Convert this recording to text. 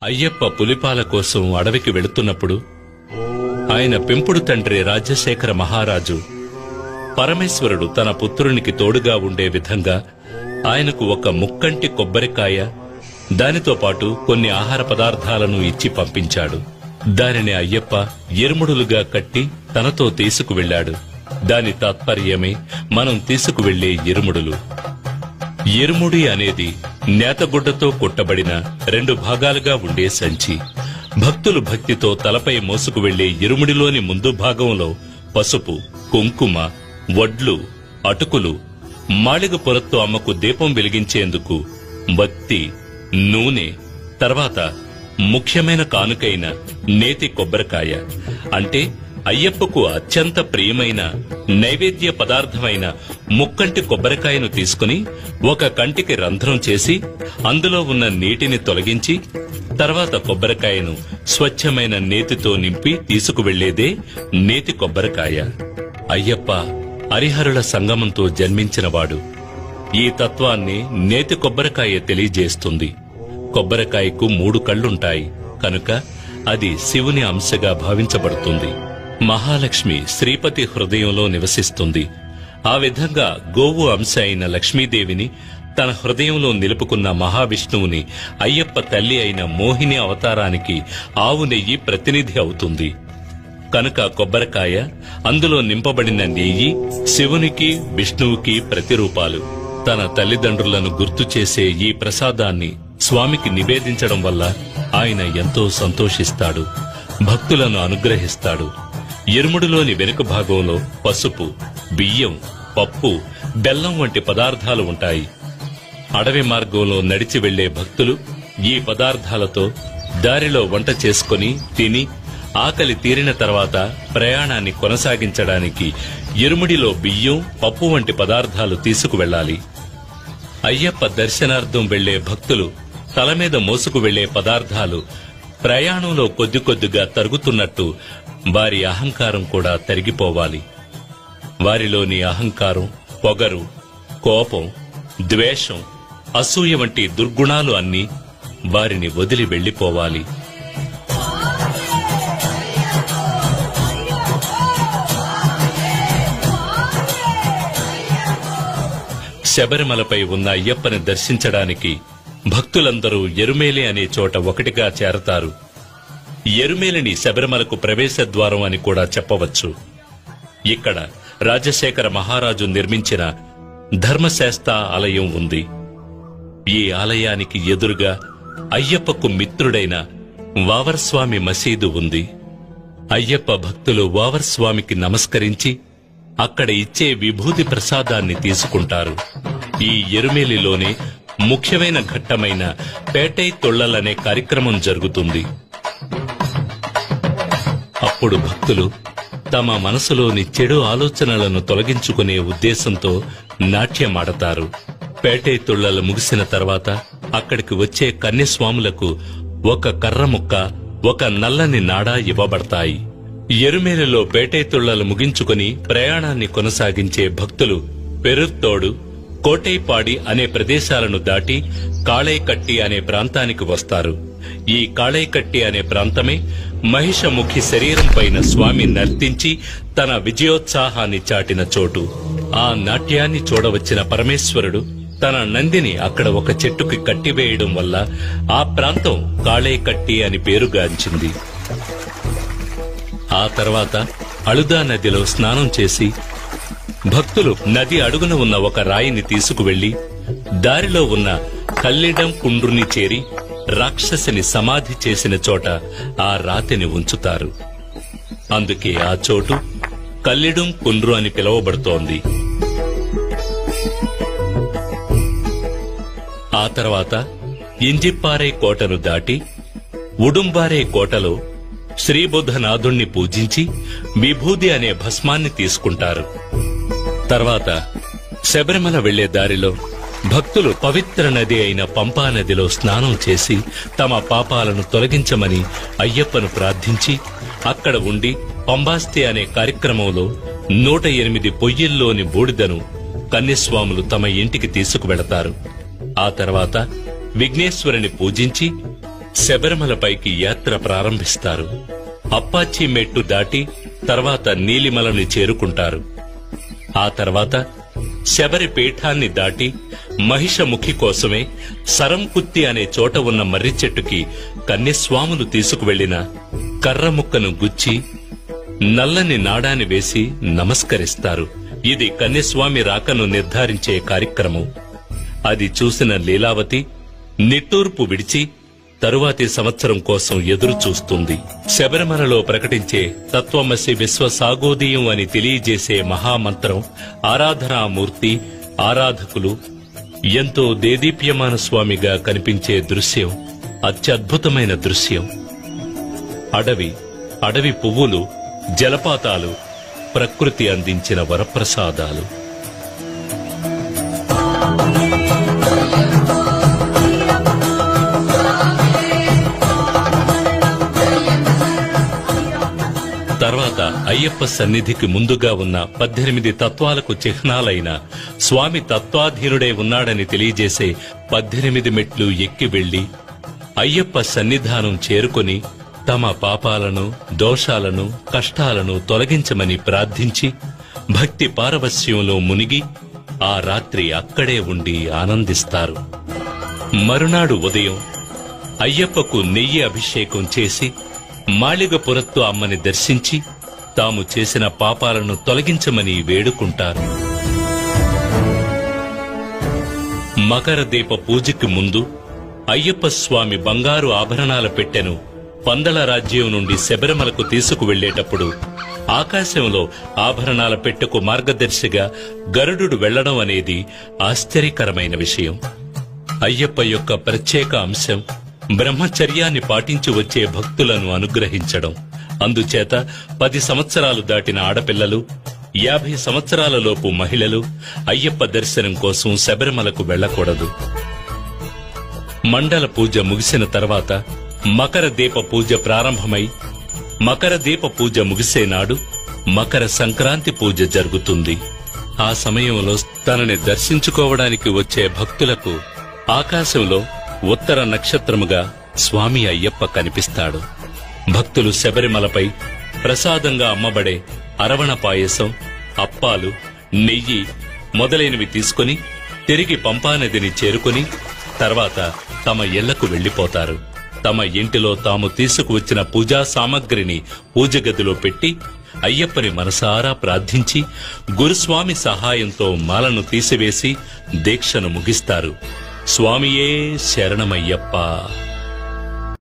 అయ్యప్ప పులిపాల కోసం అడవికి వెళుతున్నప్పుడు ఆయన పెంపుడు తండ్రి రాజశేఖర మహారాజు పరమేశ్వరుడు తన పుత్రునికి తోడుగా ఉండే విధంగా ఆయనకు ఒక ముక్కంటి కొబ్బరికాయ దానితో పాటు కొన్ని ఆహార పదార్థాలను ఇచ్చి పంపించాడు. దానిని అయ్యప్ప ఇరుముడులుగా కట్టి తనతో తీసుకువెళ్లాడు. దాని తాత్పర్యమే మనం తీసుకువెళ్లే ఇరుముడులు. ఇరుముడి అనేది నేతగుడ్డతో కుట్టబడిన 2 భాగాలుగా ఉండే సంచి. భక్తులు భక్తితో తలపై మోసుకు వెళ్లే ఇరుముడిలోని ముందు భాగంలో పసుపు, కుంకుమ, వడ్లు, అటుకులు, మాళిగ పొరతో అమ్మకు దీపం వెలిగించేందుకు వత్తి, నూనె, తర్వాత ముఖ్యమైన కానుకైన నేతి కొబ్బరికాయ అంటే అయ్యప్పకు అత్యంత ప్రియమైన నైవేద్య పదార్థమైన ముక్కంటి కొబ్బరికాయను తీసుకుని ఒక కంటికి రంధ్రం చేసి అందులో ఉన్న నీటిని తొలగించి తర్వాత కొబ్బరికాయను స్వచ్ఛమైన నేతితో నింపి తీసుకువెళ్లేదే నేతి కొబ్బరికాయ. అయ్యప్ప హరిహరుల సంగమంతో జన్మించినవాడు. ఈ తత్వాన్ని నేతి కొబ్బరికాయ తెలియజేస్తుంది. కొబ్బరికాయకు 3 కళ్లుంటాయి కనుక అది శివుని అంశగా భావించబడుతుంది. మహాలక్ష్మి శ్రీపతి హృదయంలో నివసిస్తుంది. ఆ విధంగా గోవు అంశ అయిన లక్ష్మీదేవిని తన హృదయంలో నిలుపుకున్న మహావిష్ణువుని అయ్యప్ప తల్లి అయిన మోహిని అవతారానికి ఆవు నెయ్యి ప్రతినిధి అవుతుంది. కనుక కొబ్బరికాయ, అందులో నింపబడిన నెయ్యి శివునికి విష్ణువుకి ప్రతిరూపాలు. తన తల్లిదండ్రులను గుర్తు చేసే ఈ ప్రసాదాన్ని స్వామికి నివేదించడం వల్ల ఆయన ఎంతో సంతోషిస్తాడు, భక్తులను అనుగ్రహిస్తాడు. ఇరుముడిలోని వెనుక భాగంలో పసుపు, బియ్యం, పప్పు, బెల్లం వంటి పదార్థాలు ఉంటాయి. అడవి మార్గంలో నడిచి వెళ్లే భక్తులు ఈ పదార్థాలతో దారిలో వంట చేసుకుని తిని ఆకలి తీరిన తర్వాత ప్రయాణాన్ని కొనసాగించడానికి ఇరుముడిలో బియ్యం, పప్పు వంటి పదార్థాలు తీసుకువెళ్లాలి. అయ్యప్ప దర్శనార్థం వెళ్లే భక్తులు తల మీద మోసుకు వెళ్లే పదార్థాలు ప్రయాణంలో కొద్ది కొద్దిగా తరుగుతున్నట్టు వారి అహంకారం కూడా తరిగిపోవాలి. వారిలోని అహంకారం, పొగరు, కోపం, ద్వేషం, అసూయ వంటి దుర్గుణాలు అన్నీ వారిని వదిలి వెళ్లిపోవాలి. శబరిమలపై ఉన్న అయ్యప్పని దర్శించడానికి భక్తులందరూ ఎరుమేలి అనే చోట ఒకటిగా చేరతారు. ఎరుమేలిని శబరిమలకు ప్రవేశ ద్వారం అని కూడా చెప్పవచ్చు. ఇక్కడ రాజశేఖర మహారాజు నిర్మించిన ధర్మశాస్త్ర ఆలయం ఉంది. ఈ ఆలయానికి ఎదురుగా అయ్యప్పకు మిత్రుడైన వావర్స్వామి మసీదు ఉంది. అయ్యప్ప భక్తులు వావర్స్వామికి నమస్కరించి అక్కడ ఇచ్చే విభూతి ప్రసాదాన్ని తీసుకుంటారు. ఈ ఎరుమేలిలోనే ముఖ్యమైన ఘట్టమైన పేటై తొళ్లలనే కార్యక్రమం జరుగుతుంది. అప్పుడు భక్తులు తమ మనసులోని చెడు ఆలోచనలను తొలగించుకునే ఉద్దేశంతో నాట్యమాడతారు. పేటై తొళ్లలు ముగిసిన తర్వాత అక్కడికి వచ్చే కన్యస్వాములకు ఒక కర్ర ముక్క, ఒక నల్లని నాడా ఇవ్వబడతాయి. ఎరుమేలిలో పేటై తొళ్లలు ముగించుకుని ప్రయాణాన్ని కొనసాగించే భక్తులు పెరుత్తోడు, కోటైపాడి అనే ప్రదేశాలను దాటి కాళైకట్టి అనే ప్రాంతానికి వస్తారు. ఈ కాళైకట్టి అనే ప్రాంతమే మహిషముఖి శరీరం పైన స్వామి నర్తించి తన విజయోత్సాహాన్ని చాటిన చోటు. ఆ నాట్యాన్ని చూడవచ్చిన పరమేశ్వరుడు తన నందిని అక్కడ ఒక చెట్టుకి కట్టివేయడం వల్ల ఆ ప్రాంతం కాళైకట్టి అని పేరుగాంచింది. ఆ తర్వాత అళుదా నదిలో స్నానం చేసి భక్తులు నది అడుగున ఉన్న ఒక రాయిని తీసుకువెళ్లి దారిలో ఉన్న కల్లిడం కుండ్రుని చేరి రాక్షసిని సమాధి చేసిన చోట ఆ రాతిని ఉంచుతారు. అందుకే ఆ చోటు కల్లిడం కుండ్రు అని పిలువబడుతోంది. ఆ తర్వాత ఇంజిప్పారై కోటను దాటి ఉడుంబారై కోటలో శ్రీబుద్ధనాథుణ్ణి పూజించి విభూది అనే భస్మాన్ని తీసుకుంటారు. తర్వాత శబరిమల వెళ్లే దారిలో భక్తులు పవిత్ర నది అయిన పంపా నదిలో స్నానం చేసి తమ పాపాలను తొలగించమని అయ్యప్పను ప్రార్థించి అక్కడ ఉండి పంబాస్తి అనే కార్యక్రమంలో 108 పొయ్యిల్లోని బూడిదను కన్యస్వాములు తమ ఇంటికి తీసుకువెళతారు. ఆ తర్వాత విఘ్నేశ్వరుని పూజించి శబరిమలపైకి యాత్ర ప్రారంభిస్తారు. అప్పాచి మెట్టు దాటి తర్వాత నీలిమలను చేరుకుంటారు. ఆ తర్వాత శబరి పీఠాన్ని దాటి మహిషముఖి కోసమే సరంకుత్తి అనే చోట ఉన్న మర్రి చెట్టుకి కన్యస్వాములు తీసుకువెళ్లిన కర్రముక్కను గుచ్చి నల్లని నాడాన్ని వేసి నమస్కరిస్తారు. ఇది కన్యస్వామి రాకను నిర్ధారించే కార్యక్రమం. అది చూసిన లీలావతి నిట్టూర్పు విడిచి తరువాతి సంవత్సరం కోసం ఎదురు చూస్తుంది. శబరిమలలో ప్రకటించే తత్వమసి విశ్వసాగోదీయం అని తెలియజేసే మహామంత్రం, ఆరాధనామూర్తి, ఆరాధకులు ఎంతో దేదీప్యమాన స్వామిగా కనిపించే దృశ్యం అత్యద్భుతమైన దృశ్యం. అడవి పువ్వులు, జలపాతాలు ప్రకృతి అందించిన వరప్రసాదాలు. తర్వాత అయ్యప్ప సన్నిధికి ముందుగా ఉన్న 18 తత్వాలకు చిహ్నాలైన స్వామి తత్వాధీనుడే ఉన్నాడని తెలియజేసే 18 మెట్లు ఎక్కి వెళ్లి అయ్యప్ప సన్నిధానం చేరుకుని తమ పాపాలను, దోషాలను, కష్టాలను తొలగించమని ప్రార్థించి భక్తి పారవస్యంలో మునిగి ఆ రాత్రి అక్కడే ఉండి ఆనందిస్తారు. మరునాడు ఉదయం అయ్యప్పకు నెయ్యి అభిషేకం చేసి మాళిగపురత్తు అమ్మని దర్శించి తాము చేసిన పాపాలను తొలగించమని వేడుకుంటారు. మకర దీప పూజకి ముందు అయ్యప్ప స్వామి బంగారు ఆభరణాల పెట్టెను పందల రాజ్యం నుండి శబరిమలకు తీసుకువెళ్లేటప్పుడు ఆకాశంలో ఆభరణాల పెట్టెకు మార్గదర్శిగా గరుడు వెళ్లడం అనేది ఆశ్చర్యకరమైన విషయం. అయ్యప్ప యొక్క ప్రత్యేక అంశం బ్రహ్మచర్యాన్ని పాటించి వచ్చే భక్తులను అనుగ్రహించడం. అందుచేత 10 సంవత్సరాలు దాటిన ఆడపిల్లలు, 50 సంవత్సరాలలోపు మహిళలు అయ్యప్ప దర్శనం కోసం శబరిమలకు వెళ్లకూడదు. మండల పూజ ముగిసిన తర్వాత మకర దీప పూజ ప్రారంభమై మకర దీప పూజ ముగిసే నాడు మకర సంక్రాంతి పూజ జరుగుతుంది. ఆ సమయంలో తనని దర్శించుకోవడానికి వచ్చే భక్తులకు ఆకాశంలో ఉత్తర నక్షత్రముగా స్వామి అయ్యప్ప కనిపిస్తాడు. భక్తులు శబరిమలపై ప్రసాదంగా అమ్మబడే అరవణ పాయసం, అప్పాలు, నెయ్యి మొదలైనవి తీసుకుని తిరిగి పంపానదిని చేరుకుని తర్వాత తమ ఇళ్లకు వెళ్లిపోతారు. తమ ఇంటిలో తాము తీసుకువచ్చిన పూజా సామగ్రిని పూజగదిలో పెట్టి అయ్యప్పని మనసారా ప్రార్థించి గురుస్వామి సహాయంతో మాలను తీసివేసి దీక్షను ముగిస్తారు. స్వామియే శరణమయ్యప్ప.